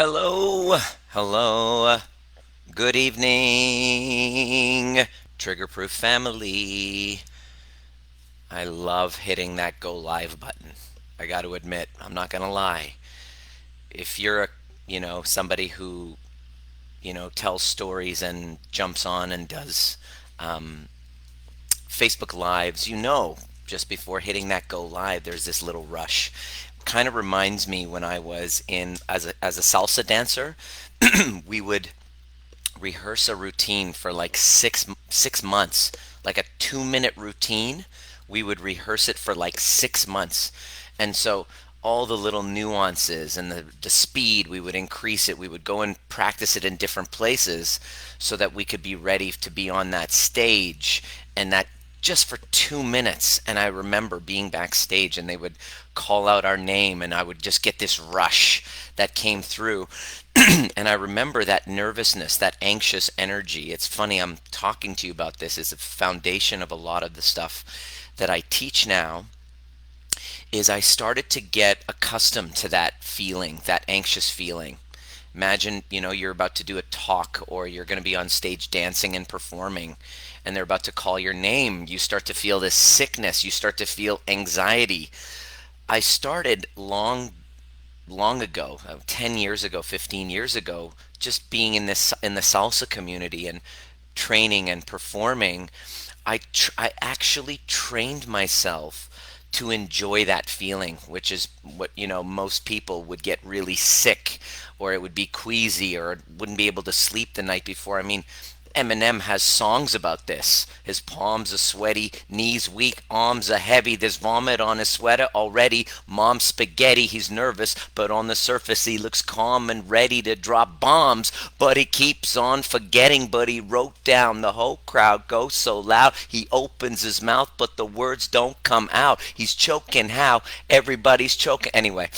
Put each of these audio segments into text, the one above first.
Hello, hello, good evening, Trigger Proof family. I love hitting that go live button. I got to admit, I'm not going to lie. If you're somebody who, tells stories and jumps on and does Facebook Lives, just before hitting that go live, there's this little rush. Kind of reminds me when I was in as a salsa dancer, we would rehearse a routine for like six months, like a 2 minute routine. We would rehearse it for like 6 months, and so all the little nuances and the speed, we would increase it. We would go and practice it in different places so that we could be ready to be on that stage, and that just for 2 minutes. And I remember being backstage and they would call out our name, and I would just get this rush that came through. And I remember that nervousness, that anxious energy. It's funny, I'm talking to you about this. Is the foundation of a lot of the stuff that I teach now. Is I started to get accustomed to that feeling, that anxious feeling. Imagine, you're about to do a talk, or you're going to be on stage dancing and performing, and they're about to call your name. You start to feel this sickness, you start to feel anxiety. I started long ago, 10 years ago, 15 years ago, just being in the salsa community and training and performing. I actually trained myself to enjoy that feeling, which is what, most people would get really sick, or it would be queasy, or wouldn't be able to sleep the night before. I mean, Eminem has songs about this. His palms are sweaty, knees weak, arms are heavy. There's vomit on his sweater already. Mom's spaghetti. He's nervous, but on the surface he looks calm and ready to drop bombs. But he keeps on forgetting. But he wrote down. The whole crowd goes so loud. He opens his mouth, but the words don't come out. He's choking. How? Everybody's choking. Anyway,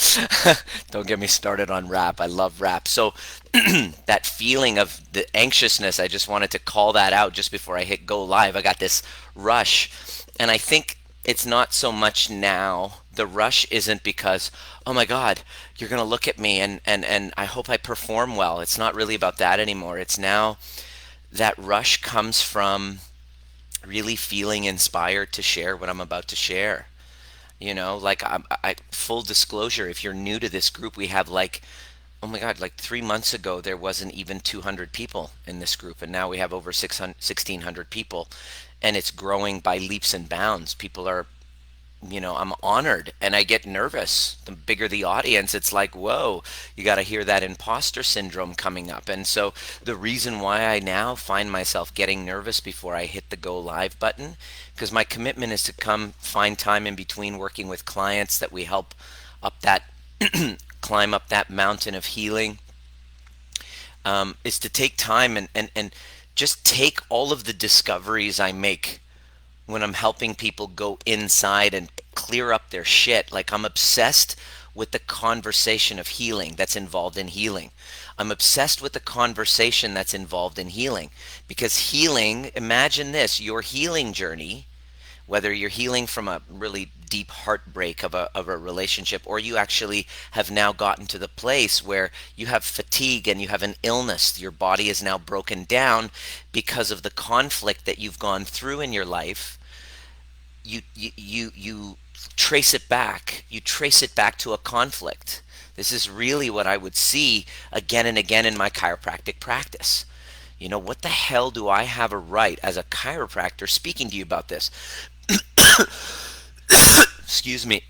don't get me started on rap. I love rap. So that feeling of the anxiousness, I just wanted to call that out just before I hit go live. I got this rush, and I think it's not so much now. The rush isn't because, oh my God, you're going to look at me, and I hope I perform well. It's not really about that anymore. It's now that rush comes from really feeling inspired to share what I'm about to share. Like full disclosure, if you're new to this group, we have like, oh my God, like 3 months ago, there wasn't even 200 people in this group. And now we have over 600, 1,600 people. And it's growing by leaps and bounds. People are, I'm honored, and I get nervous. The bigger the audience, it's like, whoa, you got to hear that imposter syndrome coming up. And so the reason why I now find myself getting nervous before I hit the go live button, because my commitment is to come find time in between working with clients that we help up that climb up that mountain of healing, is to take time and just take all of the discoveries I make when I'm helping people go inside and clear up their shit. Like, I'm obsessed with the conversation of healing that's involved in healing. I'm obsessed with the conversation that's involved in healing, because healing, imagine this, your healing journey, whether you're healing from a really deep heartbreak of a relationship, or you actually have now gotten to the place where you have fatigue and you have an illness, your body is now broken down because of the conflict that you've gone through in your life. You trace it back. You trace it back to a conflict. This is really what I would see again and again in my chiropractic practice. What the hell do I have a right as a chiropractor speaking to you about this? Excuse me.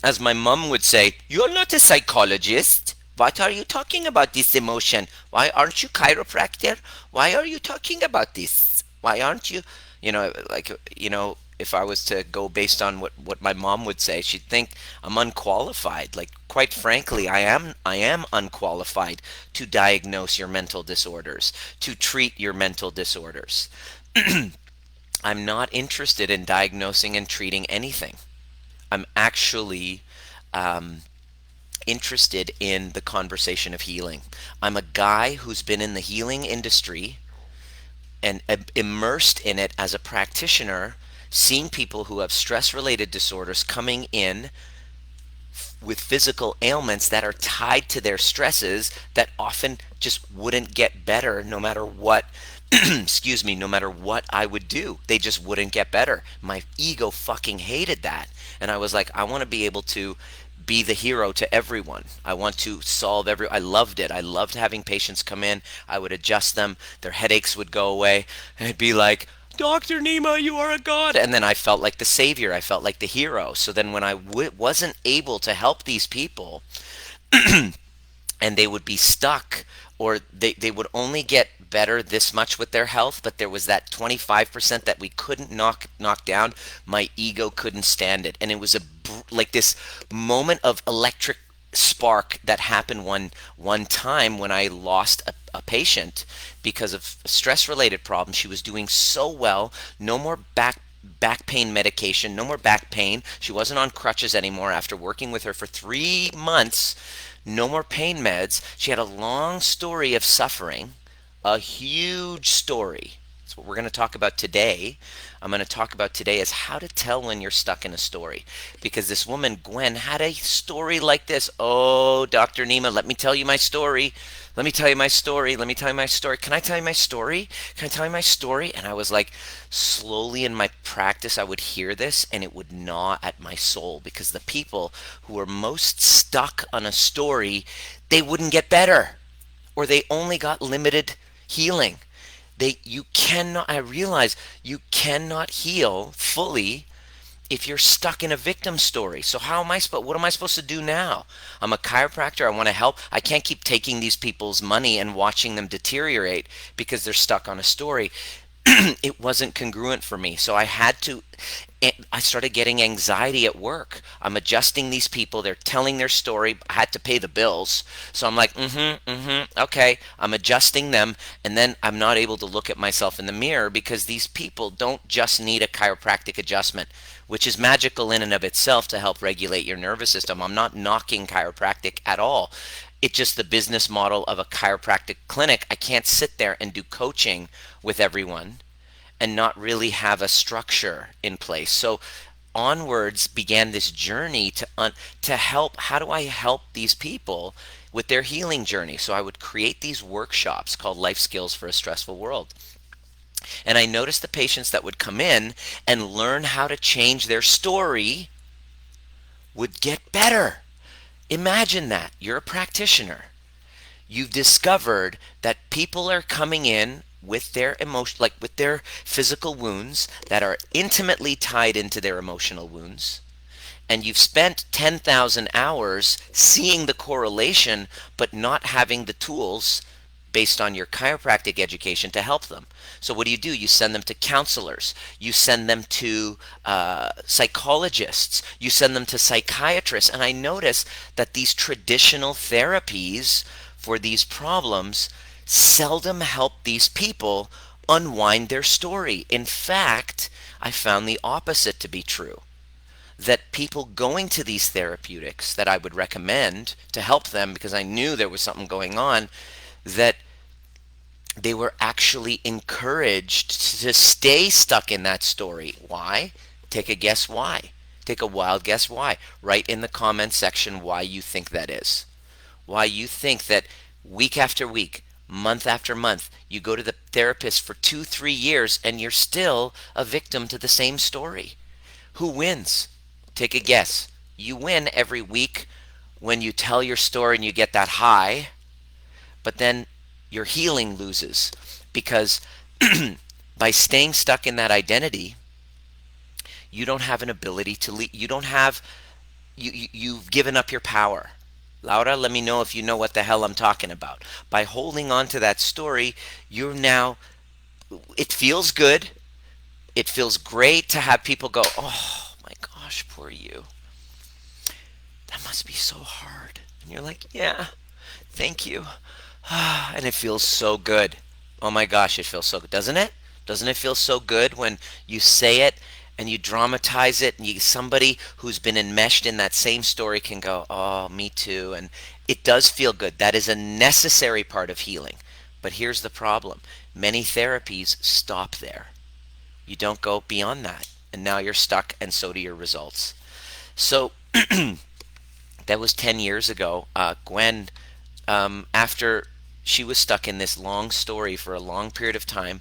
As my mom would say, "You're not a psychologist. What are you talking about this emotion? Why aren't you chiropractor? Why are you talking about this? Why aren't you?" Like, if I was to go based on what my mom would say, she'd think I'm unqualified. Like, quite frankly, I am unqualified to diagnose your mental disorders, to treat your mental disorders. I'm not interested in diagnosing and treating anything. I'm actually interested in the conversation of healing. I'm a guy who's been in the healing industry and immersed in it as a practitioner, seeing people who have stress related disorders coming in with physical ailments that are tied to their stresses that often just wouldn't get better no matter what excuse me, no matter what I would do. They just wouldn't get better. My ego fucking hated that. And I was like, I want to be able to be the hero to everyone. I want to solve I loved it. I loved having patients come in. I would adjust them. Their headaches would go away. And I'd be like, Dr. Nima, you are a god. And then I felt like the savior. I felt like the hero. So then when I wasn't able to help these people, and they would be stuck, or they would only get better this much with their health, but there was that 25% that we couldn't knock down. My ego couldn't stand it, and it was like this moment of electric spark that happened one time when I lost a patient because of stress related problems. She was doing so well, no more back pain medication, no more back pain. She wasn't on crutches anymore after working with her for 3 months. No more pain meds. She had a long story of suffering, a huge story. That's what we're going to talk about today. I'm going to talk about today is how to tell when you're stuck in a story. Because this woman, Gwen, had a story like this. Oh, Dr. Nima, let me tell you my story. Let me tell you my story. Let me tell you my story. Can I tell you my story? Can I tell you my story? And I was like, slowly in my practice, I would hear this and it would gnaw at my soul because the people who were most stuck on a story, they wouldn't get better or they only got limited healing. You cannot, I realize you cannot heal fully if you're stuck in a victim story. So what am I supposed to do now? I'm a chiropractor. I want to help. I can't keep taking these people's money and watching them deteriorate because they're stuck on a story. It wasn't congruent for me. So I started getting anxiety at work. I'm adjusting these people. They're telling their story. I had to pay the bills. So I'm like, okay. I'm adjusting them. And then I'm not able to look at myself in the mirror because these people don't just need a chiropractic adjustment, which is magical in and of itself to help regulate your nervous system. I'm not knocking chiropractic at all. It's just the business model of a chiropractic clinic. I can't sit there and do coaching with everyone and not really have a structure in place. So onwards began this journey to help. How do I help these people with their healing journey? So I would create these workshops called Life Skills for a Stressful World. And I noticed the patients that would come in and learn how to change their story would get better. Imagine that. You're a practitioner. You've discovered that people are coming in with their emotion, like with their physical wounds that are intimately tied into their emotional wounds. And you've spent 10,000 hours seeing the correlation, but not having the tools based on your chiropractic education to help them. So what do? You send them to counselors. You send them to psychologists. You send them to psychiatrists. And I notice that these traditional therapies for these problems seldom help these people unwind their story. In fact, I found the opposite to be true. That people going to these therapeutics that I would recommend to help them because I knew there was something going on, that they were actually encouraged to stay stuck in that story. Why? Take a guess why. Take a wild guess why. Write in the comment section why you think that is. Why you think that week after week, month after month, you go to the therapist for 2-3 years and you're still a victim to the same story. Who wins? Take a guess. You win every week when you tell your story and you get that high, but then your healing loses because by staying stuck in that identity, you don't have an ability to lead. You don't have, you've given up your power. Laura, let me know if you know what the hell I'm talking about. By holding on to that story, you're now, it feels good. It feels great to have people go, oh my gosh, poor you. That must be so hard. And you're like, yeah, thank you. And it feels so good. Oh my gosh, it feels so good. Doesn't it? Doesn't it feel so good when you say it and you dramatize it and somebody who's been enmeshed in that same story can go, oh, me too. And it does feel good. That is a necessary part of healing. But here's the problem. Many therapies stop there. You don't go beyond that. And now you're stuck and so do your results. So That was 10 years ago. Gwen, after she was stuck in this long story for a long period of time,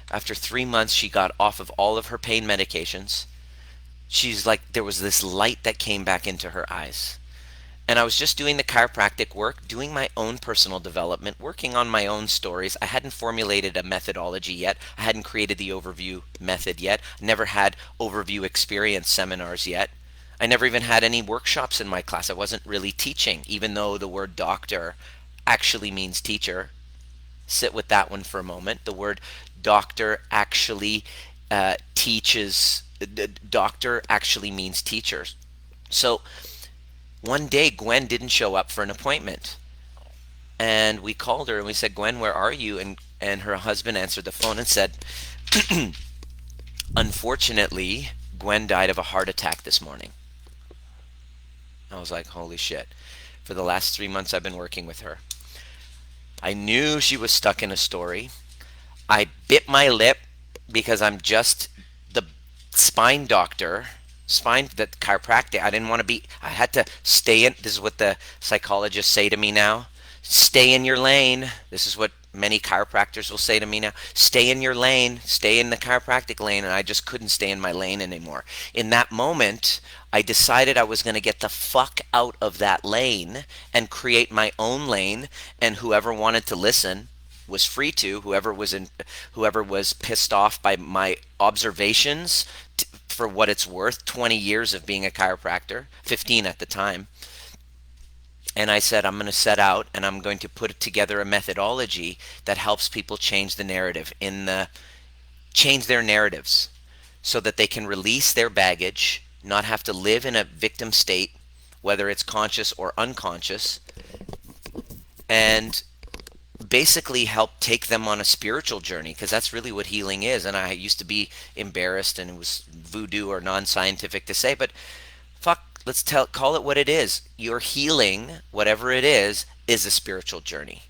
after 3 months, she got off of all of her pain medications. She's like, there was this light that came back into her eyes. And I was just doing the chiropractic work, doing my own personal development, working on my own stories. I hadn't formulated a methodology yet. I hadn't created the overview method yet. I never had overview experience seminars yet. I never even had any workshops in my class. I wasn't really teaching, even though the word doctor actually means teacher. Sit with that one for a moment. The word doctor actually teaches, doctor actually means teachers. So one day, Gwen didn't show up for an appointment. And we called her and we said, Gwen, where are you? And her husband answered the phone and said, unfortunately, Gwen died of a heart attack this morning. I was like, holy shit. For the last 3 months, I've been working with her. I knew she was stuck in a story. I bit my lip because I'm just the spine doctor, spine, the chiropractic. I didn't want to be, I had to stay in. This is what the psychologists say to me now. Stay in your lane. This is what many chiropractors will say to me now. Stay in your lane. Stay in the chiropractic lane. And I just couldn't stay in my lane anymore. In that moment, I decided I was going to get the fuck out of that lane and create my own lane. And whoever wanted to listen was free to. Whoever was pissed off by my observations, for what it's worth, 20 years of being a chiropractor, 15 at the time. And I said, I'm going to set out and I'm going to put together a methodology that helps people change the narrative change their narratives so that they can release their baggage, not have to live in a victim state, whether it's conscious or unconscious, and basically help take them on a spiritual journey, because that's really what healing is. And I used to be embarrassed and it was voodoo or non-scientific to say, but fuck, call it what it is. Your healing, whatever it is a spiritual journey.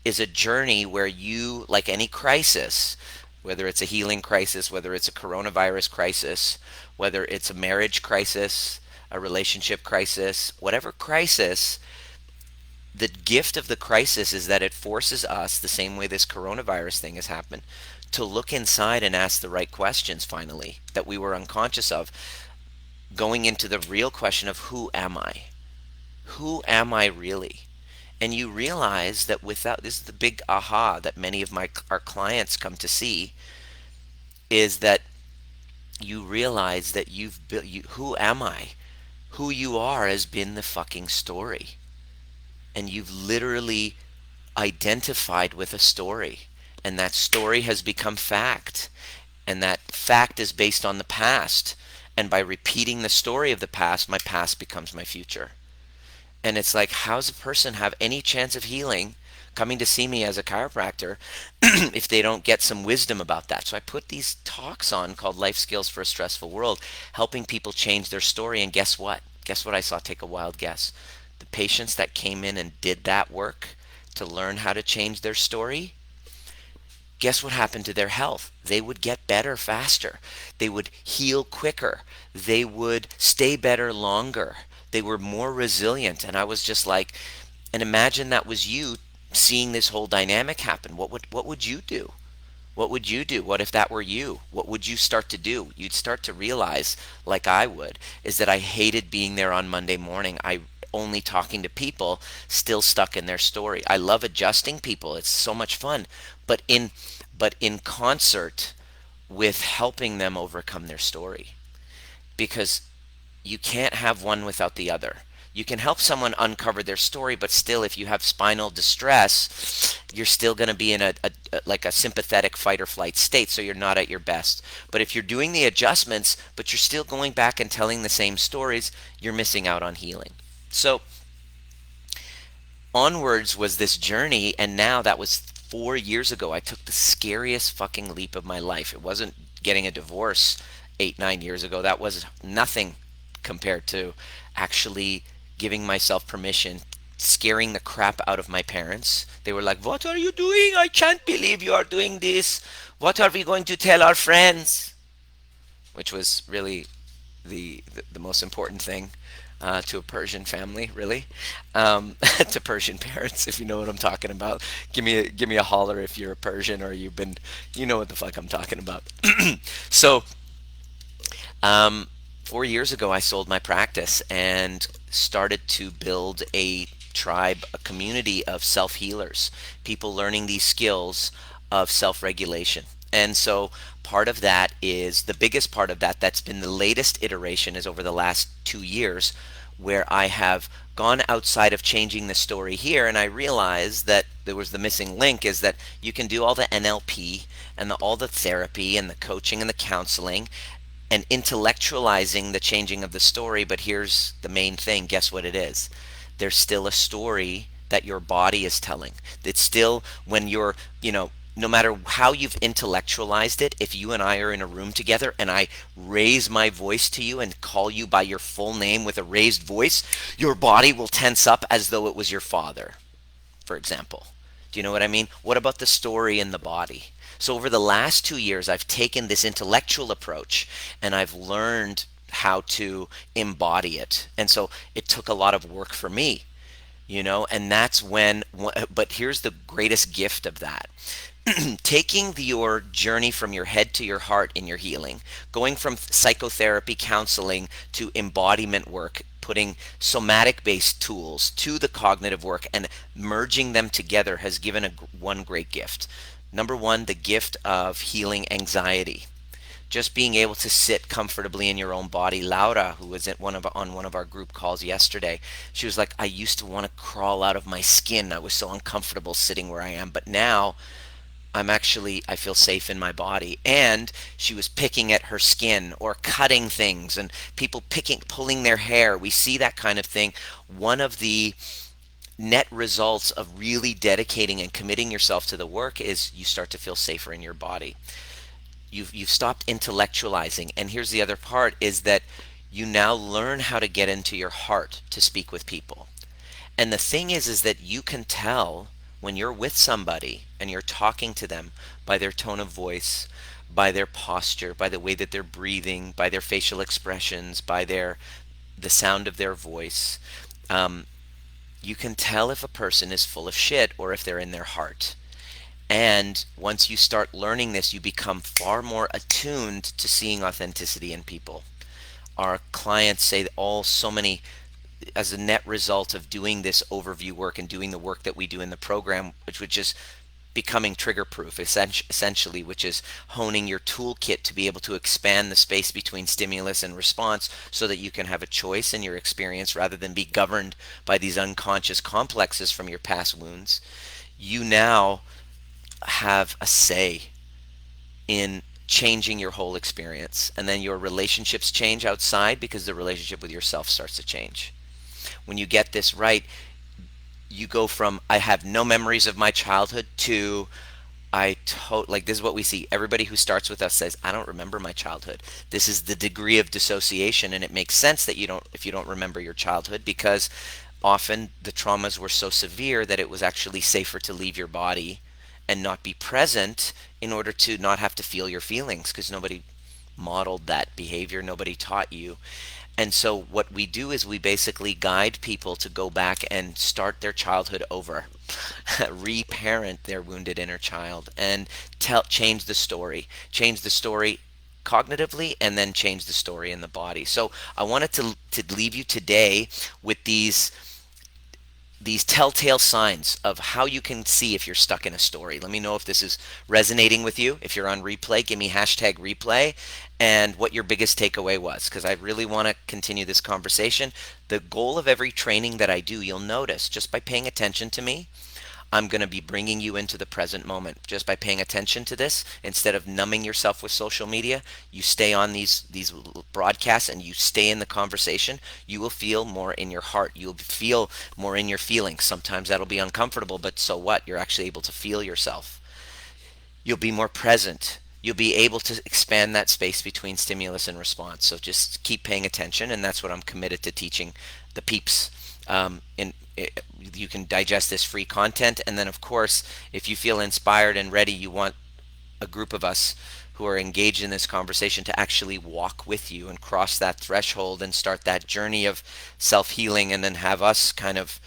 Is a journey where you, like any crisis, whether it's a healing crisis, whether it's a coronavirus crisis, whether it's a marriage crisis, a relationship crisis, whatever crisis, the gift of the crisis is that it forces us, the same way this coronavirus thing has happened, to look inside and ask the right questions finally that we were unconscious of, going into the real question of who am I? Who am I really? And you realize that without, this is the big aha that many of our clients come to see, is that you realize that you've built, who am I? Who you are has been the fucking story. And you've literally identified with a story. And that story has become fact. And that fact is based on the past. And by repeating the story of the past, my past becomes my future. And it's like, how does a person have any chance of healing coming to see me as a chiropractor if they don't get some wisdom about that? So I put these talks on called Life Skills for a Stressful World, helping people change their story. And guess what? Guess what I saw? Take a wild guess. The patients that came in and did that work to learn how to change their story, guess what happened to their health? They would get better faster. They would heal quicker. They would stay better longer. They were more resilient. And I was just like, and imagine that was you seeing this whole dynamic happen. What would you do? What would you do? What if that were you? What would you start to do? You'd start to realize, like I would, is that I hated being there on Monday morning. I only talking to people still stuck in their story. I love adjusting people. It's so much fun. But in concert with helping them overcome their story. Because you can't have one without the other. You can help someone uncover their story, but still, if you have spinal distress, you're still going to be in like a sympathetic fight or flight state, so you're not at your best. But if you're doing the adjustments, but you're still going back and telling the same stories, you're missing out on healing. So onwards was this journey, and now that was 4 years ago. I took the scariest fucking leap of my life. It wasn't getting a divorce 8-9 years ago. That was nothing compared to actually giving myself permission, scaring the crap out of my parents. They were like, what are you doing? I can't believe you are doing this. What are we going to tell our friends? Which was really the most important thing. to a Persian family, really, to Persian parents, if you know what I'm talking about. Give me a holler if you're a Persian or you've been, you know what the fuck I'm talking about. So, um, 4 years ago, I sold my practice and started to build a tribe, a community of self healers, people learning these skills of self regulation. And so, part of that is the biggest part of that, that's been the latest iteration, is over the last 2 years, where I have gone outside of changing the story here, and I realized that there was the missing link, is that you can do all the NLP and all the therapy and the coaching and the counseling and intellectualizing the changing of the story. But here's the main thing, guess what it is? There's still a story that your body is telling. It's still, when you're, no matter how you've intellectualized it, if you and I are in a room together and I raise my voice to you and call you by your full name with a raised voice, your body will tense up as though it was your father, for example. Do you know what I mean? What about the story in the body? So, over the last 2 years, I've taken this intellectual approach and I've learned how to embody it. And so, it took a lot of work for me, and that's when, but here's the greatest gift of that. Taking your journey from your head to your heart in your healing, going from psychotherapy, counseling, to embodiment work, putting somatic based tools to the cognitive work and merging them together has given one great gift. Number one, the gift of healing anxiety. Just being able to sit comfortably in your own body. Laura, who was on one of our group calls yesterday, she was like, I used to want to crawl out of my skin. I was so uncomfortable sitting where I am, but now I feel safe in my body. And she was picking at her skin or cutting things, and people pulling their hair. We see that kind of thing. One of the net results of really dedicating and committing yourself to the work is you start to feel safer in your body. You've stopped intellectualizing. And here's the other part, is that you now learn how to get into your heart to speak with people. And the thing is that you can tell when you're with somebody and you're talking to them by their tone of voice, by their posture, by the way that they're breathing, by their facial expressions, by the sound of their voice. You can tell if a person is full of shit or if they're in their heart. And once you start learning this, you become far more attuned to seeing authenticity in people. Our clients say so many, as a net result of doing this overview work and doing the work that we do in the program, which was just becoming trigger proof, essentially, which is honing your toolkit to be able to expand the space between stimulus and response so that you can have a choice in your experience rather than be governed by these unconscious complexes from your past wounds. You now have a say in changing your whole experience, and then your relationships change outside because the relationship with yourself starts to change. When you get this right, you go from I have no memories of my childhood to like, this is what we see. Everybody who starts with us says, I don't remember my childhood. This is the degree of dissociation, and it makes sense that if you don't remember your childhood, because often the traumas were so severe that it was actually safer to leave your body and not be present in order to not have to feel your feelings, because nobody modeled that behavior, nobody taught you. And so what we do is we basically guide people to go back and start their childhood over, reparent their wounded inner child, and change the story. Change the story cognitively, and then change the story in the body. So I wanted to leave you today with these telltale signs of how you can see if you're stuck in a story. Let me know if this is resonating with you. If you're on replay, give me hashtag replay and what your biggest takeaway was, because I really want to continue this conversation. The goal of every training that I do, you'll notice, just by paying attention to me, I'm going to be bringing you into the present moment. Just by paying attention to this, instead of numbing yourself with social media, you stay on these broadcasts and you stay in the conversation. You will feel more in your heart. You'll feel more in your feelings. Sometimes that'll be uncomfortable, but so what? You're actually able to feel yourself. You'll be more present. You'll be able to expand that space between stimulus and response. So just keep paying attention, and that's what I'm committed to teaching the peeps. You can digest this free content, and then of course, if you feel inspired and ready, you want a group of us who are engaged in this conversation to actually walk with you and cross that threshold and start that journey of self-healing, and then have us kind of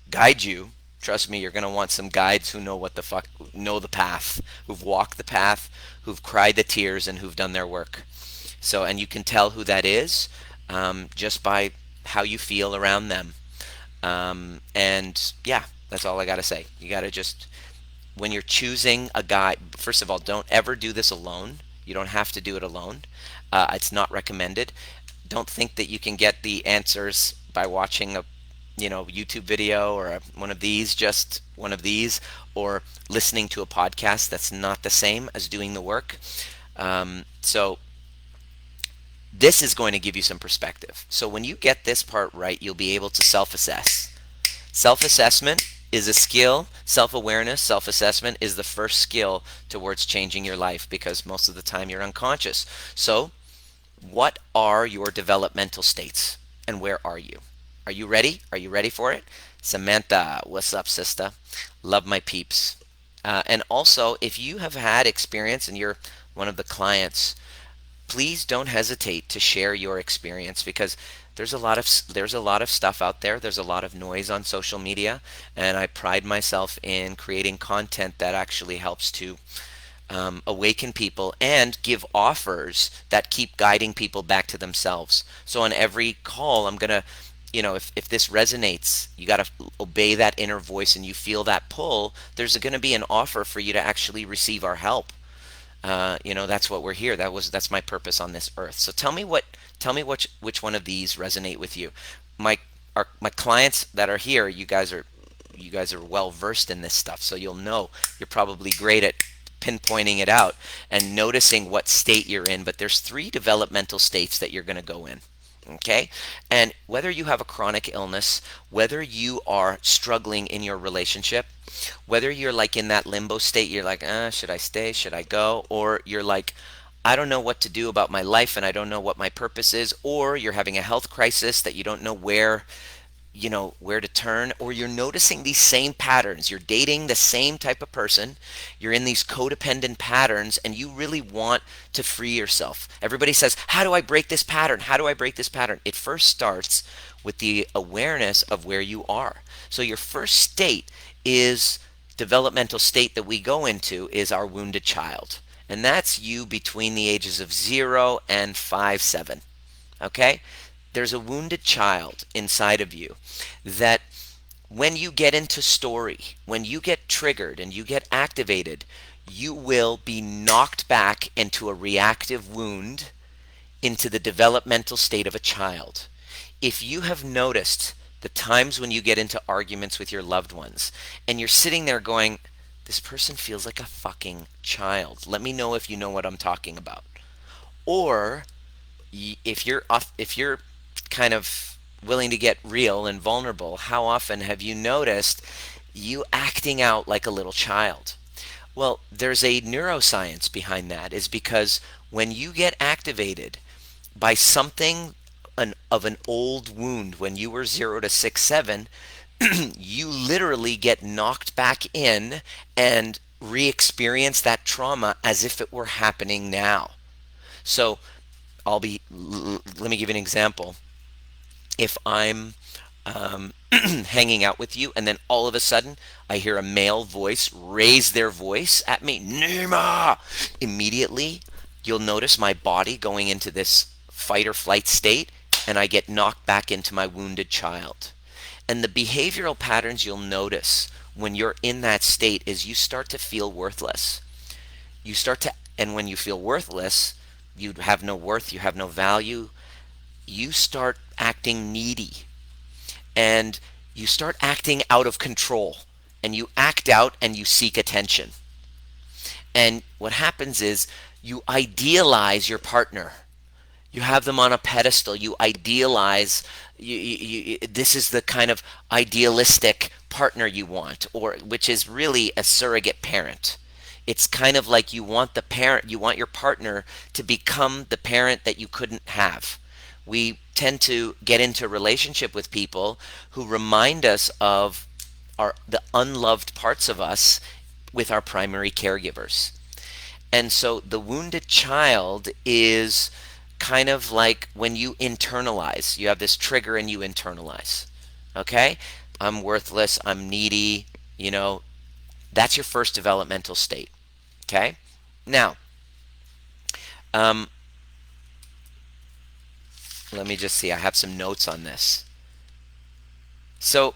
guide you. Trust me, you're going to want some guides who know what the fuck, know the path, who've walked the path, who've cried the tears, and who've done their work. So, and you can tell who that is, just by how you feel around them. And yeah, that's all I got to say. You got to just, when you're choosing a guide, first of all, don't ever do this alone. You don't have to do it alone. It's not recommended. Don't think that you can get the answers by watching a YouTube video or one of these, just one of these, or listening to a podcast. That's not the same as doing the work. So this is going to give you some perspective. So when you get this part right, you'll be able to self-assess. Self-assessment is a skill. Self-awareness, self-assessment is the first skill towards changing your life, because most of the time you're unconscious. So what are your developmental states, and where are you? Are you ready? Are you ready for it? Samantha, what's up, sister? Love my peeps. And also, if you have had experience and you're one of the clients, please don't hesitate to share your experience, because there's a lot of stuff out there. There's a lot of noise on social media, and I pride myself in creating content that actually helps to awaken people and give offers that keep guiding people back to themselves. So on every call, I'm gonna, if this resonates, you got to obey that inner voice, and you feel that pull, there's going to be an offer for you to actually receive our help. That's what we're here. That's my purpose on this earth. So tell me which one of these resonate with you. My clients that are here, you guys are well versed in this stuff, so you'll know. You're probably great at pinpointing it out and noticing what state you're in. But there's 3 developmental states that you're going to go in. Okay? And whether you have a chronic illness, whether you are struggling in your relationship, whether you're like in that limbo state, you're like, should I stay? Should I go? Or you're like, I don't know what to do about my life, and I don't know what my purpose is. Or you're having a health crisis that you don't know where to turn, or you're noticing these same patterns. You're dating the same type of person. You're in these codependent patterns, and you really want to free yourself. Everybody says, how do I break this pattern? How do I break this pattern? It first starts with the awareness of where you are. So your first state is developmental state that we go into is our wounded child. And that's you between the ages of 0 and 5, 7. Okay? There's a wounded child inside of you that when you get into story, when you get triggered and you get activated, you will be knocked back into a reactive wound, into the developmental state of a child. If you have noticed the times when you get into arguments with your loved ones and you're sitting there going, this person feels like a fucking child. Let me know if you know what I'm talking about. Or if you're kind of willing to get real and vulnerable, how often have you noticed you acting out like a little child? Well, there's a neuroscience behind that, is because when you get activated by something of an old wound when you were 0 to 6, 7, you literally get knocked back in and re-experience that trauma as if it were happening now. So let me give you an example. If I'm hanging out with you, and then all of a sudden I hear a male voice raise their voice at me, Nima, immediately you'll notice my body going into this fight or flight state, and I get knocked back into my wounded child. And the behavioral patterns you'll notice when you're in that state is you start to feel worthless. And when you feel worthless, you have no worth, you have no value, you start acting needy, and you start acting out of control, and you act out and you seek attention. And what happens is you idealize your partner. You have them on a pedestal. You idealize, this is the kind of idealistic partner you want, or which is really a surrogate parent. It's kind of like you want your partner to become the parent that you couldn't have. We tend to get into a relationship with people who remind us of the unloved parts of us with our primary caregivers. And so the wounded child is kind of like when you internalize, you have this trigger and you internalize. Okay? I'm worthless, I'm needy, you know, that's your first developmental state. Okay? Now, um, let me just see. I have some notes on this. So,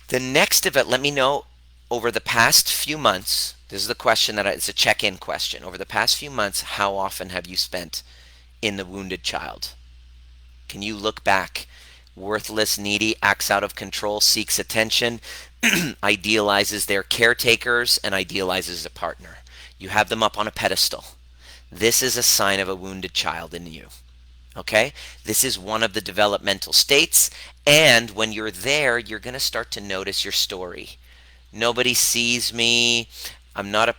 the next event, let me know over the past few months. This is the question it's a check in question. Over the past few months, how often have you spent in the wounded child? Can you look back? Worthless, needy, acts out of control, seeks attention, idealizes their caretakers, and idealizes a partner. You have them up on a pedestal. This is a sign of a wounded child in you. Okay? This is one of the developmental states. And when you're there, you're going to start to notice your story. Nobody sees me. I'm not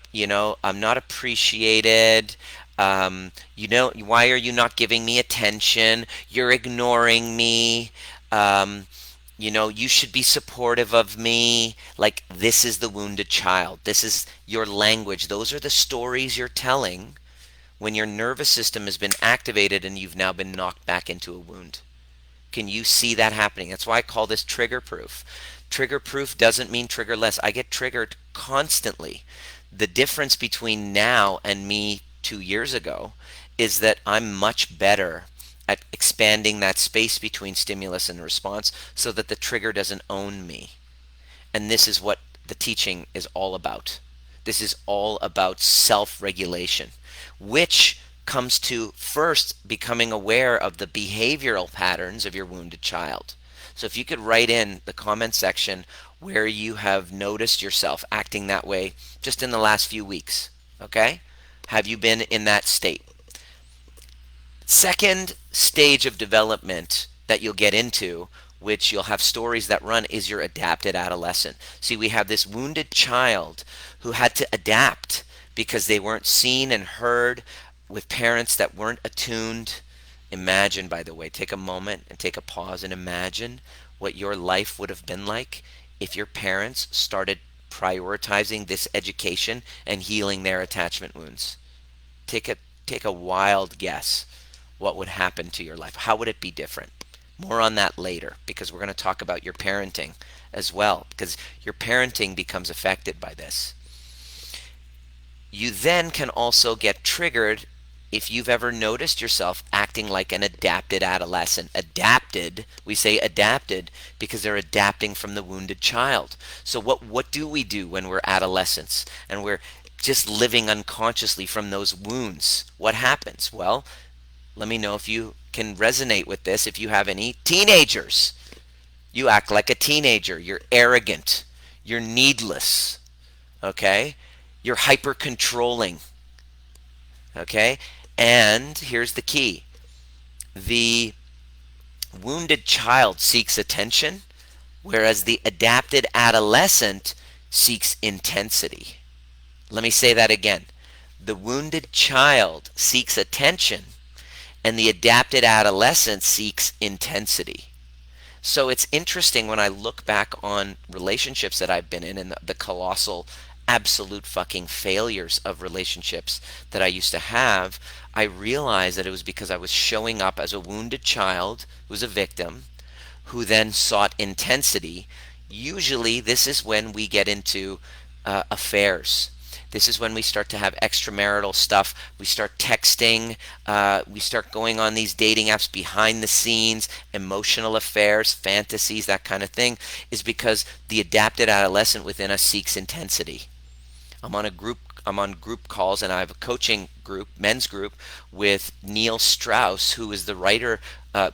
appreciated. Why are you not giving me attention? You're ignoring me. You should be supportive of me. Like, this is the wounded child. This is your language. Those are the stories you're telling when your nervous system has been activated and you've now been knocked back into a wound. Can you see that happening? That's why I call this trigger proof. Trigger proof doesn't mean triggerless. I get triggered constantly. The difference between now and me 2 years ago is that I'm much better at expanding that space between stimulus and response so that the trigger doesn't own me. And this is what the teaching is all about. This is all about self-regulation, which comes to first becoming aware of the behavioral patterns of your wounded child. So if you could write in the comment section where you have noticed yourself acting that way just in the last few weeks, okay? Have you been in that state? Second stage of development that you'll get into, which you'll have stories that run, is your adapted adolescent. See, we have this wounded child who had to adapt because they weren't seen and heard with parents that weren't attuned. Imagine, by the way, take a moment and take a pause and imagine what your life would have been like if your parents started prioritizing this education and healing their attachment wounds. Take a wild guess what would happen to your life. How would it be different? More on that later, because we're going to talk about your parenting as well, because your parenting becomes affected by this. You then can also get triggered if you've ever noticed yourself acting like an adapted adolescent. Adapted, we say adapted because they're adapting from the wounded child. So what do we do when we're adolescents and we're just living unconsciously from those wounds? What happens? Well, let me know if you can resonate with this. If you have any teenagers, you act like a teenager. You're arrogant. You're needless. Okay? You're hyper controlling. Okay? And here's the key. The wounded child seeks attention, whereas the adapted adolescent seeks intensity. Let me say that again. The wounded child seeks attention, and the adapted adolescent seeks intensity. So it's interesting when I look back on relationships that I've been in and the colossal absolute fucking failures of relationships that I used to have, I realized that it was because I was showing up as a wounded child who was a victim, who then sought intensity. Usually this is when we get into affairs. This is when we start to have extramarital stuff. We start texting. We start going on these dating apps behind the scenes, emotional affairs, fantasies, that kind of thing, is because the adapted adolescent within us seeks intensity. I'm on group calls, and I have a coaching group, men's group, with Neil Strauss, who is the writer,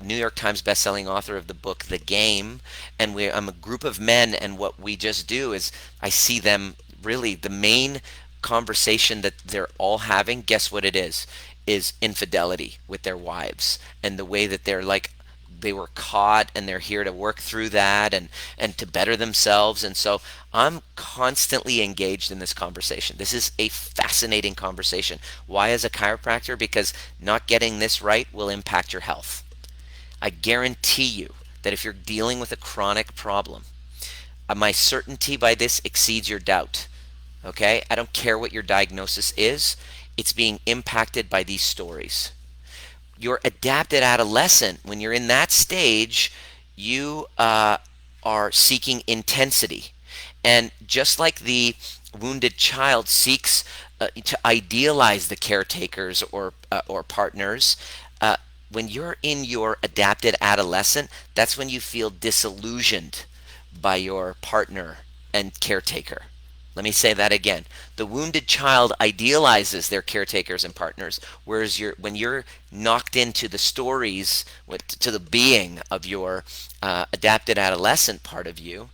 New York Times bestselling author of the book The Game. And I'm a group of men, and what we just do is I see them really the main conversation that they're all having, guess what it is infidelity with their wives, and the way that they're like they were caught and they're here to work through that and to better themselves. And so I'm constantly engaged in this conversation. This is a fascinating conversation. Why, as a chiropractor? Because not getting this right will impact your health. I guarantee you that if you're dealing with a chronic problem, my certainty by this exceeds your doubt. Okay? I don't care what your diagnosis is, it's being impacted by these stories. Your adapted adolescent, when you're in that stage, you are seeking intensity. And just like the wounded child seeks to idealize the caretakers or partners, uh, when you're in your adapted adolescent, that's when you feel disillusioned by your partner and caretaker. Let me say that again. The wounded child idealizes their caretakers and partners, whereas when you're knocked into the stories, to the being of your adapted adolescent part of you,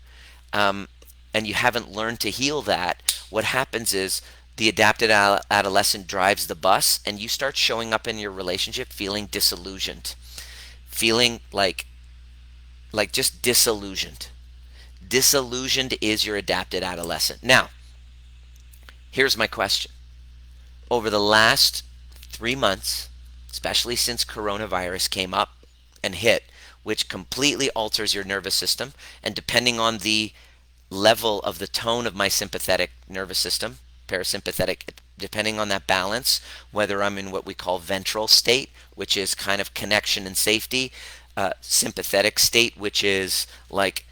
um, and you haven't learned to heal that, what happens is the adapted adolescent drives the bus, and you start showing up in your relationship feeling disillusioned, feeling like just disillusioned. Disillusioned is your adapted adolescent. Now, here's my question. Over the last 3 months, especially since coronavirus came up and hit, which completely alters your nervous system, and depending on the level of the tone of my sympathetic nervous system, parasympathetic, depending on that balance, whether I'm in what we call ventral state, which is kind of connection and safety, sympathetic state, which is like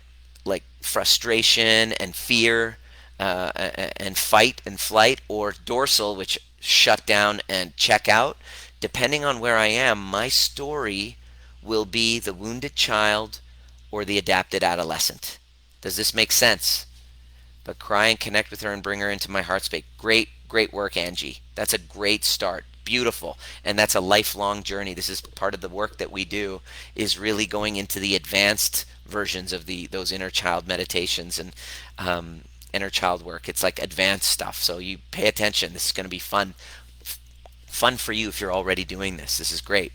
frustration and fear, and fight and flight, or dorsal, which shut down and check out. Depending on where I am, my story will be the wounded child or the adapted adolescent. Does this make sense? But cry and connect with her and bring her into my heart space. Great, great work, Angie. That's a great start. Beautiful. And that's a lifelong journey. This is part of the work that we do, is really going into the advanced versions of those inner child meditations and inner child work. It's like advanced stuff. So you pay attention. This is going to be fun. Fun for you if you're already doing this. This is great.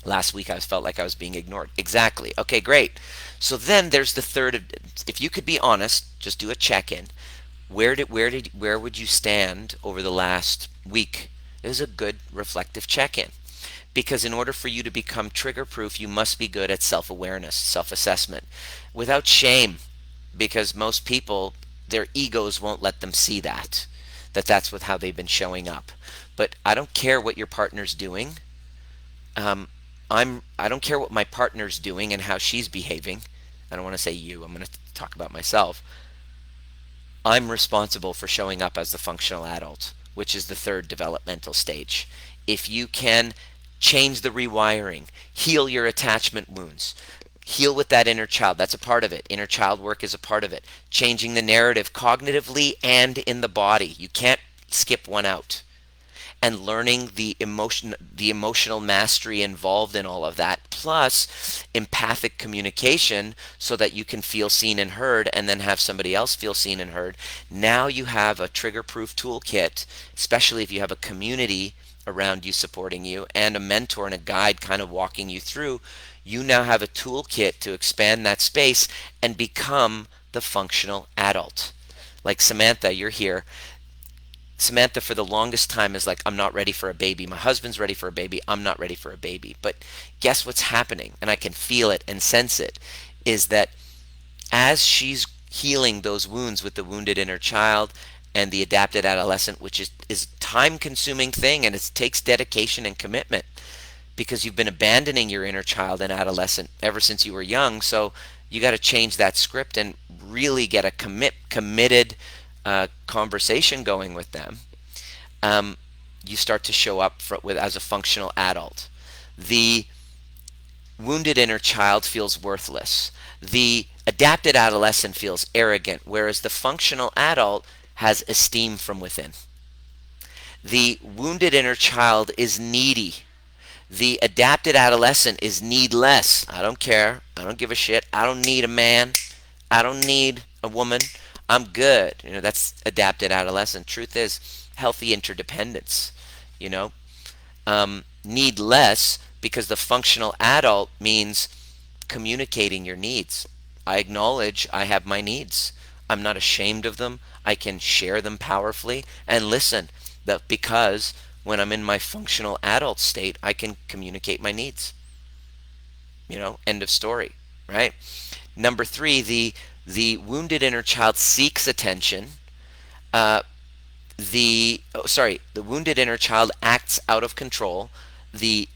Last week I felt like I was being ignored. Exactly. Okay, great. So then there's the third. If you could be honest, just do a check-in. Where would you stand over the last week? It was a good reflective check-in. Because in order for you to become trigger proof, you must be good at self-awareness, self-assessment, without shame. Because most people, their egos won't let them see that's what how they've been showing up. But I don't care what your partner's doing. Um, I don't care what my partner's doing and how she's behaving. I don't want to say you. I'm going to talk about myself. I'm responsible for showing up as the functional adult, which is the third developmental stage. If you can change the rewiring, heal your attachment wounds, heal with that inner child, that's a part of it. Inner child work is a part of it. Changing the narrative cognitively and in the body. You can't skip one out. And learning the emotional mastery involved in all of that, plus empathic communication, so that you can feel seen and heard and then have somebody else feel seen and heard. Now you have a trigger proof toolkit, especially if you have a community around you supporting you and a mentor and a guide kind of walking you through. You now have a toolkit to expand that space and become the functional adult. Like Samantha, you're here. Samantha, for the longest time, is like, I'm not ready for a baby. My husband's ready for a baby. I'm not ready for a baby. But guess what's happening? And I can feel it and sense it, is that as she's healing those wounds with the wounded inner child and the adapted adolescent, which is time consuming thing, and it takes dedication and commitment, because you've been abandoning your inner child and adolescent ever since you were young. So you got to change that script and really get a committed conversation going with them. You start to show up as a functional adult. The wounded inner child feels worthless. The adapted adolescent feels arrogant, whereas the functional adult has esteem from within. The wounded inner child is needy. The adapted adolescent is needless. I don't care. I don't give a shit. I don't need a man. I don't need a woman. I'm good. That's adapted adolescent. Truth is, healthy interdependence. You know, need less, because the functional adult means communicating your needs. I acknowledge I have my needs. I'm not ashamed of them. I can share them powerfully. And listen, that because when I'm in my functional adult state, I can communicate my needs. End of story, right? Number three, the wounded inner child seeks attention, The wounded inner child acts out of control. The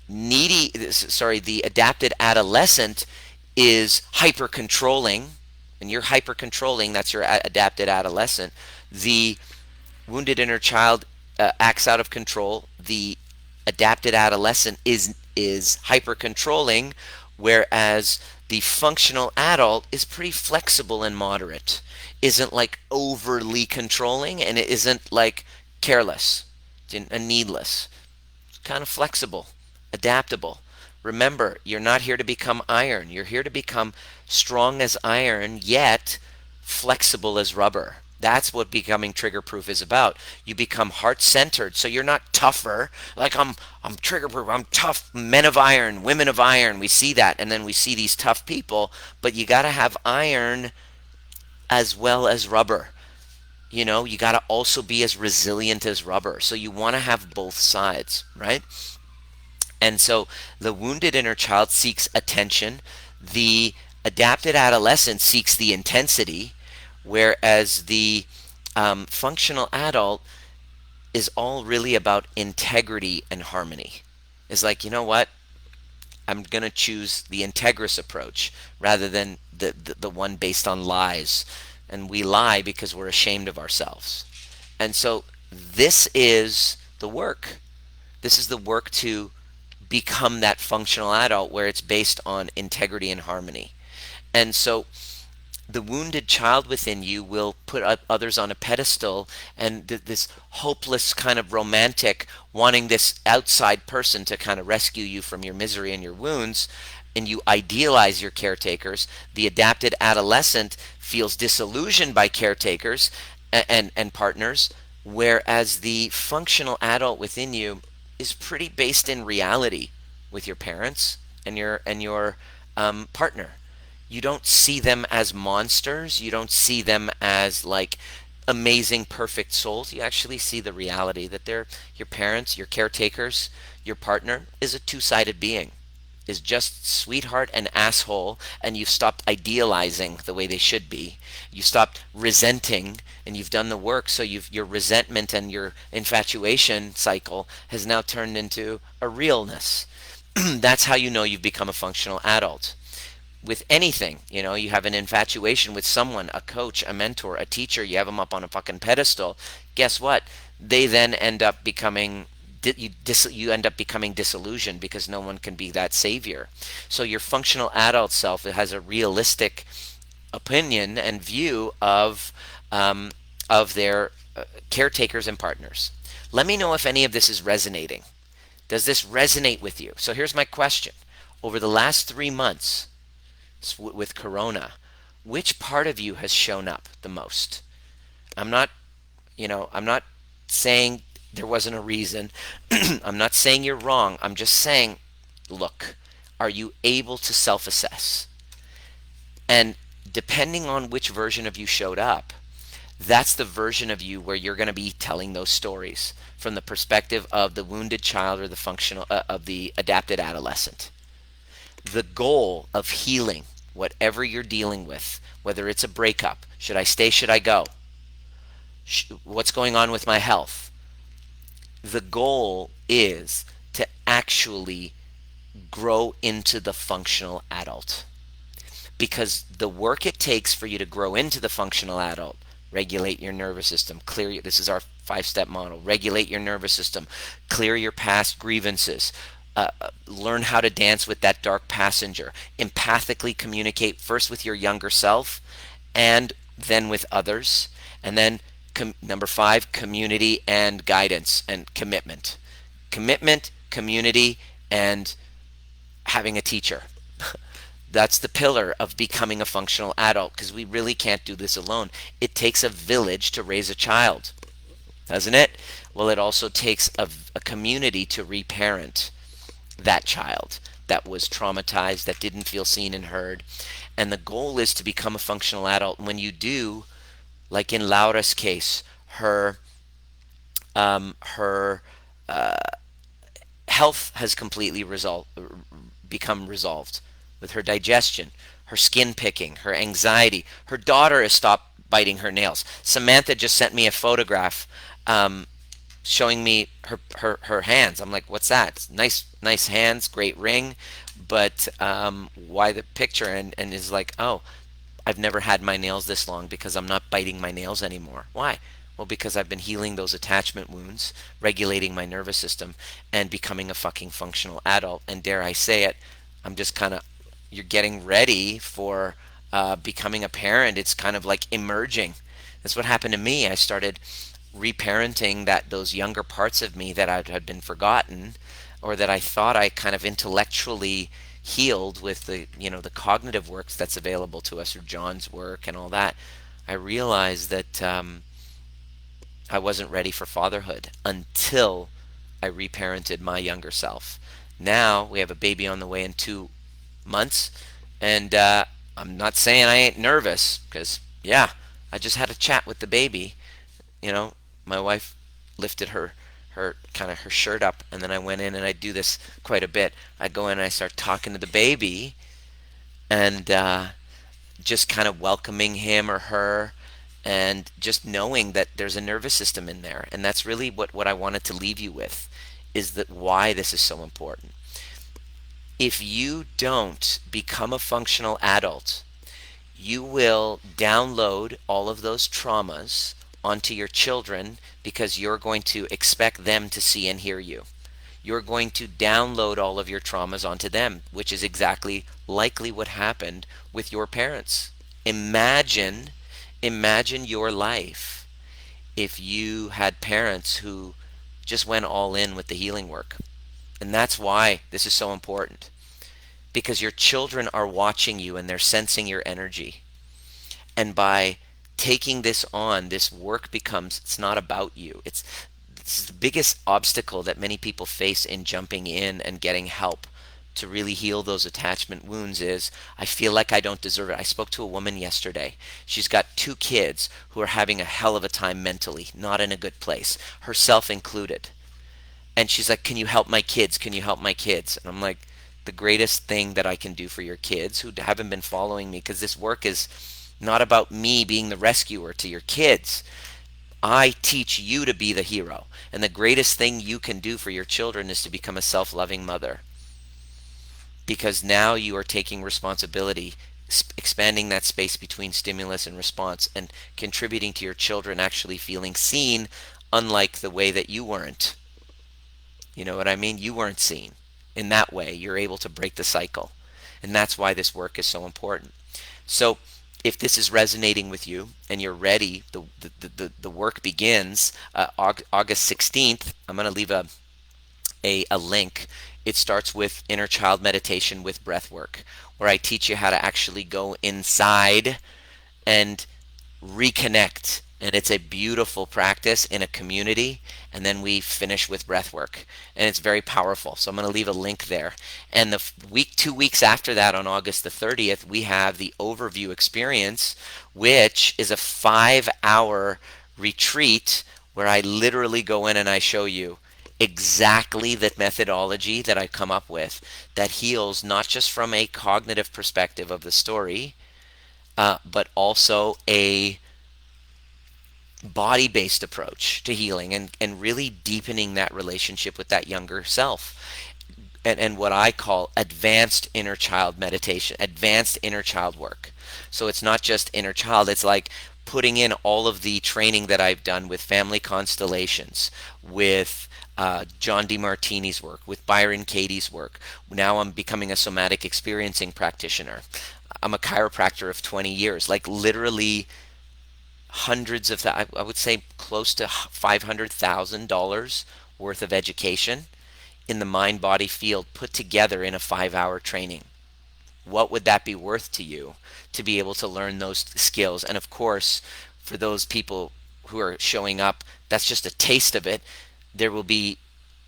adapted adolescent is hyper controlling, and you're hyper controlling. That's your adapted adolescent. The wounded inner child acts out of control. The adapted adolescent is hyper controlling, whereas the functional adult is pretty flexible and moderate. Isn't like overly controlling, and it isn't like careless and needless. It's kind of flexible, adaptable. Remember, you're not here to become iron. You're here to become strong as iron, yet flexible as rubber. That's what becoming trigger proof is about. You become heart centered, so you're not tougher. Like I'm trigger proof. I'm tough. Men of iron, women of iron. We see that, and then we see these tough people. But you got to have iron as well as rubber. You got to also be as resilient as rubber. So you want to have both sides, right? And so the wounded inner child seeks attention. The adapted adolescent seeks the intensity, whereas the functional adult is all really about integrity and harmony. It's like, you know what? I'm going to choose the integrous approach rather than the one based on lies. And we lie because we're ashamed of ourselves. And so this is the work. This is the work to become that functional adult where it's based on integrity and harmony. And so the wounded child within you will put others on a pedestal, and this hopeless kind of romantic wanting this outside person to kind of rescue you from your misery and your wounds, and you idealize your caretakers. The adapted adolescent feels disillusioned by caretakers and partners, whereas the functional adult within you is pretty based in reality with your parents and your partner. You don't see them as monsters. You don't see them as like amazing, perfect souls. You actually see the reality that they're your parents, your caretakers, your partner is a two-sided being, is just sweetheart and asshole, and you've stopped idealizing the way they should be. You stopped resenting, and you've done the work, so your resentment and your infatuation cycle has now turned into a realness. That's how you know you've become a functional adult. With anything, you have an infatuation with someone, a coach, a mentor, a teacher, you have them up on a fucking pedestal. Guess what? They then end up becoming you end up becoming disillusioned because no one can be that savior. So your functional adult self, it has a realistic opinion and view of their caretakers and partners. Let me know if any of this is resonating. Does this resonate with you? So here's my question. Over the last 3 months with Corona, which part of you has shown up the most? I'm not saying there wasn't a reason. I'm not saying you're wrong. I'm just saying, look, are you able to self-assess? And depending on which version of you showed up, that's the version of you where you're going to be telling those stories from the perspective of the wounded child or the functional of the adapted adolescent. The goal of healing whatever you're dealing with, whether it's a breakup, should I stay, should I go, what's going on with my health, the goal is to actually grow into the functional adult. Because the work it takes for you to grow into the functional adult, regulate your nervous system, this is our 5-step model, regulate your nervous system, clear your past grievances, learn how to dance with that dark passenger, empathically communicate first with your younger self and then with others, and then number 5, community and guidance and commitment. Commitment, community, and having a teacher. That's the pillar of becoming a functional adult, because we really can't do this alone. It takes a village to raise a child, doesn't it? Well, it also takes a community to reparent that child that was traumatized, that didn't feel seen and heard. And the goal is to become a functional adult. And when you do, like in Laura's case, her health has completely become resolved with her digestion, her skin picking, her anxiety. Her daughter has stopped biting her nails. Samantha just sent me a photograph showing me her hands. I'm like, what's that? Nice hands, great ring, but why the picture? And is like, oh, I've never had my nails this long because I'm not biting my nails anymore. Why? Well, because I've been healing those attachment wounds, regulating my nervous system, and becoming a fucking functional adult. And dare I say it, I'm just kind of, you're getting ready for becoming a parent. It's kind of like emerging. That's what happened to me. I started reparenting those younger parts of me that had been forgotten, or that I thought I kind of intellectually healed with the cognitive works that's available to us through John's work and all that. I realized that I wasn't ready for fatherhood until I reparented my younger self. Now we have a baby on the way in 2 months, and I'm not saying I ain't nervous, because yeah, I just had a chat with the baby. You know, my wife lifted her kind of her shirt up, and then I went in, and I do this quite a bit. I go in and I start talking to the baby, and just kind of welcoming him or her, and just knowing that there's a nervous system in there. And that's really what I wanted to leave you with, is that why this is so important. If you don't become a functional adult, you will download all of those traumas onto your children, because you're going to expect them to see and hear you. You're going to download all of your traumas onto them, which is exactly likely what happened with your parents. Imagine your life if you had parents who just went all in with the healing work. And that's why this is so important, because your children are watching you and they're sensing your energy. And by taking this on, this work becomes, it's not about you. It's the biggest obstacle that many people face in jumping in and getting help to really heal those attachment wounds is, I feel like I don't deserve it. I spoke to a woman yesterday. She's got 2 kids who are having a hell of a time mentally, not in a good place, herself included. And she's like, can you help my kids? Can you help my kids? And I'm like, the greatest thing that I can do for your kids who haven't been following me, because this work is not about me being the rescuer to your kids. I teach you to be the hero. And the greatest thing you can do for your children is to become a self-loving mother. Because now you are taking responsibility, expanding that space between stimulus and response, and contributing to your children actually feeling seen, unlike the way that you weren't. You know what I mean? You weren't seen. In that way, you're able to break the cycle. And that's why this work is so important. So if this is resonating with you and you're ready, the work begins August 16th. I'm going to leave a link. It starts with inner child meditation with breathwork, where I teach you how to actually go inside and reconnect. And it's a beautiful practice in a community. And then we finish with breath work. And it's very powerful. So I'm going to leave a link there. And 2 weeks after that, on August the 30th, we have the overview experience, which is a 5-hour retreat where I literally go in and I show you exactly the methodology that I come up with that heals not just from a cognitive perspective of the story, but also a body-based approach to healing, and really deepening that relationship with that younger self, and what I call advanced inner child meditation, advanced inner child work. So it's not just inner child, it's like putting in all of the training that I've done with family constellations, with John DeMartini's work, with Byron Katie's work. Now I'm becoming a somatic experiencing practitioner. I'm a chiropractor of 20 years, like literally hundreds of, I would say close to $500,000 worth of education in the mind body field put together in a 5-hour training. What would that be worth to you to be able to learn those skills? And of course, for those people who are showing up, that's just a taste of it. There will be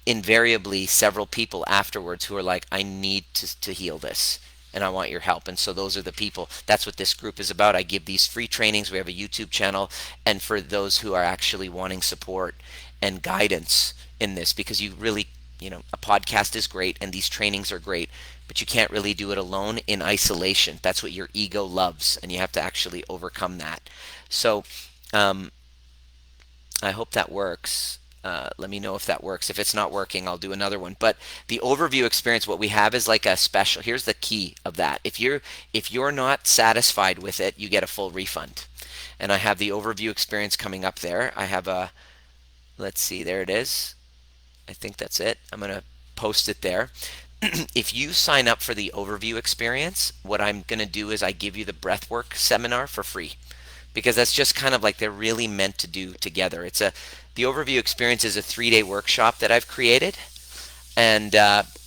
invariably several people afterwards who are like, I need to heal this, and I want your help. And so those are the people. That's what this group is about. I give these free trainings. We have a YouTube channel. And for those who are actually wanting support and guidance in this, because you really, a podcast is great and these trainings are great, but you can't really do it alone in isolation. That's what your ego loves, and you have to actually overcome that. So, um, I hope that works. Let me know if that works. If it's not working, I'll do another one. But the overview experience, what we have is like a special. Here's the key of that. If you're not satisfied with it, you get a full refund. And I have the overview experience coming up there. I have a, let's see, there it is. I think that's it. I'm going to post it there. If you sign up for the overview experience, what I'm going to do is I give you the breathwork seminar for free, because that's just kind of like they're really meant to do together. The overview experience is a 3-day workshop that I've created, and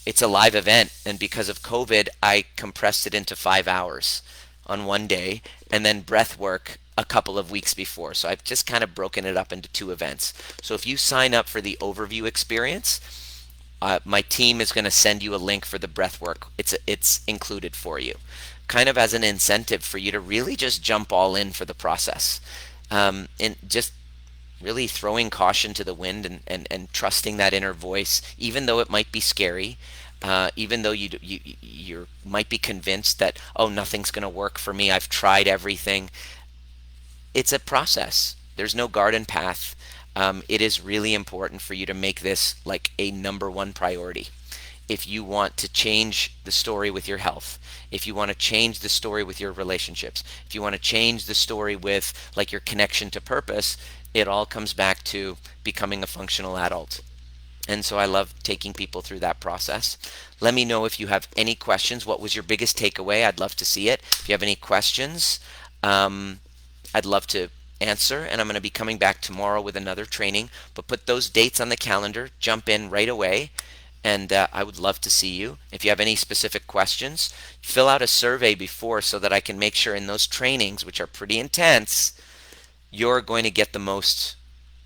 it's a live event. And because of COVID, I compressed it into 5 hours on one day, and then breath work a couple of weeks before. So I've just kind of broken it up into 2 events. So if you sign up for the overview experience, my team is going to send you a link for the breath work. It's included for you, kind of as an incentive for you to really just jump all in for the process, and just really throwing caution to the wind, and trusting that inner voice, even though it might be scary, even though you might be convinced that, oh, nothing's going to work for me, I've tried everything. It's a process. There's no garden path. It is really important for you to make this like a number one priority. If you want to change the story with your health, if you want to change the story with your relationships, if you want to change the story with like your connection to purpose, it all comes back to becoming a functional adult. And so I love taking people through that process. Let me know if you have any questions. What was your biggest takeaway? I'd love to see it. If you have any questions, I'd love to answer. And I'm going to be coming back tomorrow with another training. But put those dates on the calendar. Jump in right away. And I would love to see you. If you have any specific questions, fill out a survey before, so that I can make sure in those trainings, which are pretty intense, you're going to get the most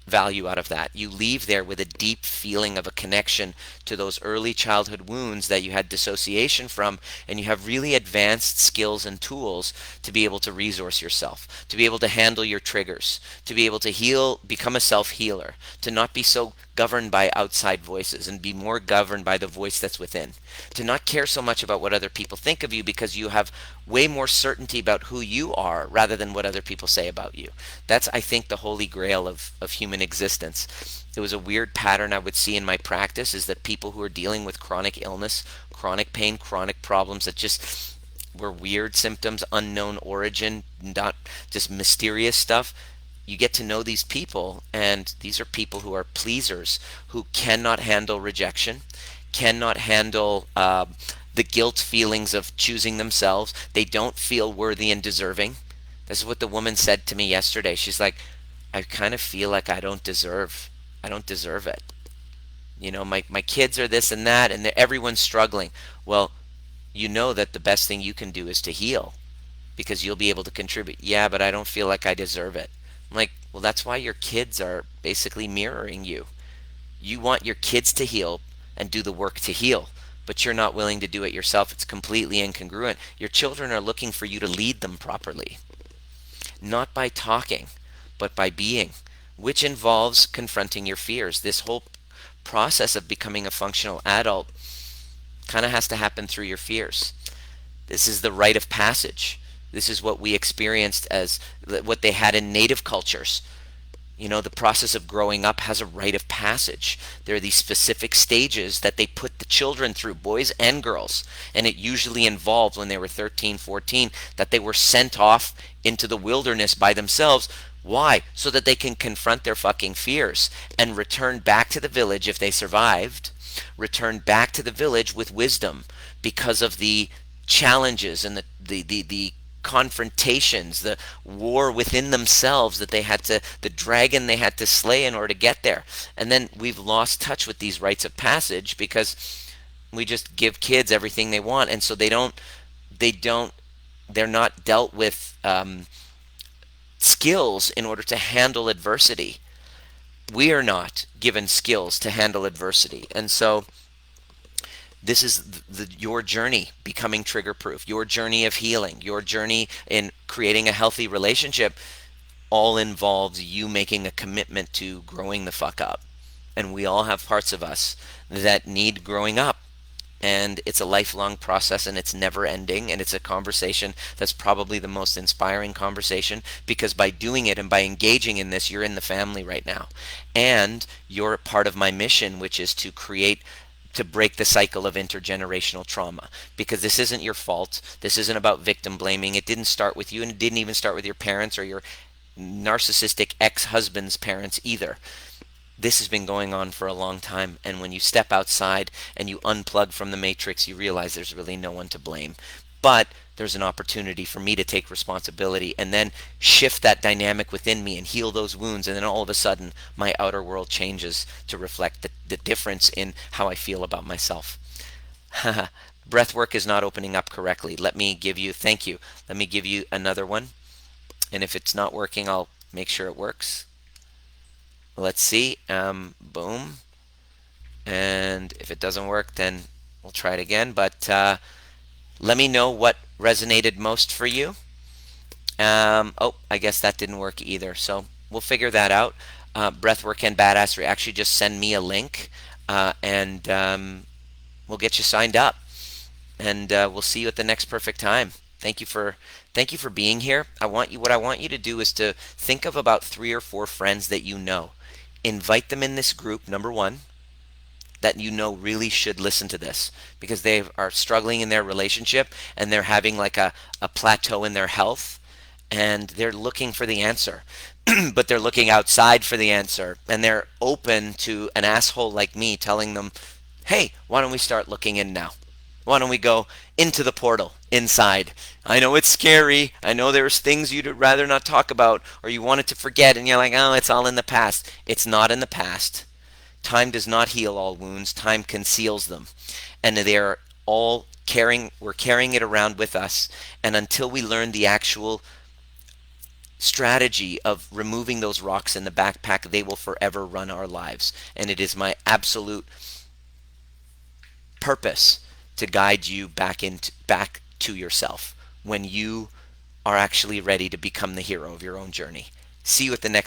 value out of that. You leave there with a deep feeling of a connection to those early childhood wounds that you had dissociation from, and you have really advanced skills and tools to be able to resource yourself, to be able to handle your triggers, to be able to heal, become a self-healer, to not be so governed by outside voices and be more governed by the voice that's within, to not care so much about what other people think of you, because you have way more certainty about who you are rather than what other people say about you. That's, I think, the holy grail of human existence. It was a weird pattern I would see in my practice, is that people who are dealing with chronic illness, chronic pain, chronic problems that just were weird symptoms, unknown origin, not just mysterious stuff, you get to know these people, and these are people who are pleasers, who cannot handle rejection, cannot handle the guilt feelings of choosing themselves. They don't feel worthy and deserving. This is what the woman said to me yesterday. She's like, I kind of feel like I don't deserve it. My kids are this and that, and everyone's struggling. Well, you know that the best thing you can do is to heal, because you'll be able to contribute. Yeah, but I don't feel like I deserve it. I'm like, well, that's why your kids are basically mirroring you. You want your kids to heal and do the work to heal, but you're not willing to do it yourself. It's completely incongruent. Your children are looking for you to lead them properly, not by talking, but by being, which involves confronting your fears. This whole process of becoming a functional adult kind of has to happen through your fears. This is the rite of passage. This is what we experienced as what they had in native cultures. The process of growing up has a rite of passage. There are these specific stages that they put the children through, boys and girls. And it usually involved, when they were 13, 14, that they were sent off into the wilderness by themselves. Why? So that they can confront their fucking fears and return back to the village if they survived. Return back to the village with wisdom, because of the challenges and the confrontations, the war within themselves that the dragon they had to slay in order to get there. And then we've lost touch with these rites of passage, because we just give kids everything they want, and so they're not dealt with skills in order to handle adversity. We are not given skills to handle adversity, and so this is your journey becoming trigger proof, your journey of healing, your journey in creating a healthy relationship, all involves you making a commitment to growing the fuck up. And we all have parts of us that need growing up. and it's a lifelong process, and it's never ending, and it's a conversation that's probably the most inspiring conversation, because by doing it and by engaging in this, you're in the family right now, and you're part of my mission, which is to break the cycle of intergenerational trauma, because this isn't your fault. This isn't about victim blaming. It didn't start with you, and it didn't even start with your parents or your narcissistic ex-husband's parents either. This has been going on for a long time, and when you step outside and you unplug from the matrix, you realize there's really no one to blame. But there's an opportunity for me to take responsibility and then shift that dynamic within me and heal those wounds, and then all of a sudden my outer world changes to reflect the difference in how I feel about myself. Breath work is not opening up correctly. Let me give you, thank you. Let me give you another one. And if it's not working, I'll make sure it works. Let's see. Boom. And if it doesn't work, then we'll try it again. But let me know what resonated most for you. Oh, I guess that didn't work either. So we'll figure that out. Breathwork and Badassery, actually just send me a link, and we'll get you signed up. And we'll see you at the next perfect time. Thank you for being here. What I want you to do is to think of about 3 or 4 friends that you know. Invite them in this group, number one, that you know really should listen to this, because they are struggling in their relationship, and they're having like a plateau in their health, and they're looking for the answer. But they're looking outside for the answer, and they're open to an asshole like me telling them, hey, why don't we start looking in now? Why don't we go into the portal inside? I know it's scary. I know there's things you'd rather not talk about, or you wanted to forget, and you're like, oh, it's all in the past. It's not in the past. Time does not heal all wounds. Time conceals them. And they're all we're carrying it around with us. And until we learn the actual strategy of removing those rocks in the backpack, they will forever run our lives. And it is my absolute purpose to guide you back to yourself when you are actually ready to become the hero of your own journey. See you at the next